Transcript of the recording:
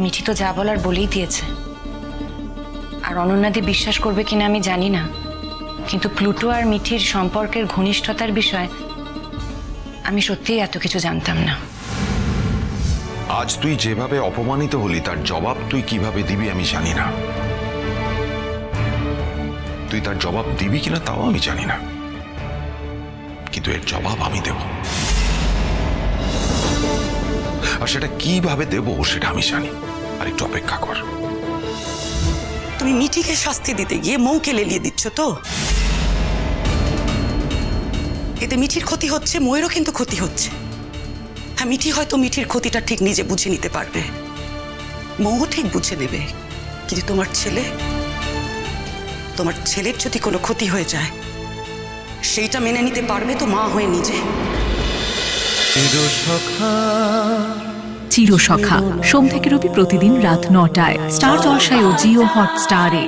মিঠি তো যা বলার বলেই দিয়েছে। আর অনন্যাদি বিশ্বাস করবে কিনা আমি জানি না, কিন্তু প্লুটো আর মিঠির সম্পর্কের ঘনিষ্ঠতার বিষয়ে আমি সত্যিই এত কিছু জানতাম না। আজ তুই যেভাবে অপমানিত হলি তার জবাব তুই কিভাবে দিবি আমি জানি না। তুই তার জবাব দিবি কিনা তাও আমি জানি না, কিন্তু এর জবাব আমি দেব। আর সেটা কিভাবে দেব সেটা আমি জানি। আর একটু অপেক্ষা কর। তুমি মিঠিকে শাস্তি দিতে গিয়ে মৌকে লেলিয়ে দিচ্ছ তো। এতে মিঠির ক্ষতি হচ্ছে, ময়েরও কিন্তু ক্ষতি হচ্ছে। হ্যাঁ, মিঠি হয়তো মিঠির ক্ষতিটা ঠিক নিজে বুঝে নিতে পারবে, মৌও ঠিক বুঝে নেবে, কিন্তু তোমার ছেলের যদি কোনো ক্ষতি হয়ে যায় সেইটা মেনে নিতে পারবে তো মা হয়ে নিজে? চিরসখা সোম থেকে রবি প্রতিদিন রাত ৯টায় স্টার জলসায় ও জিও হটস্টারে।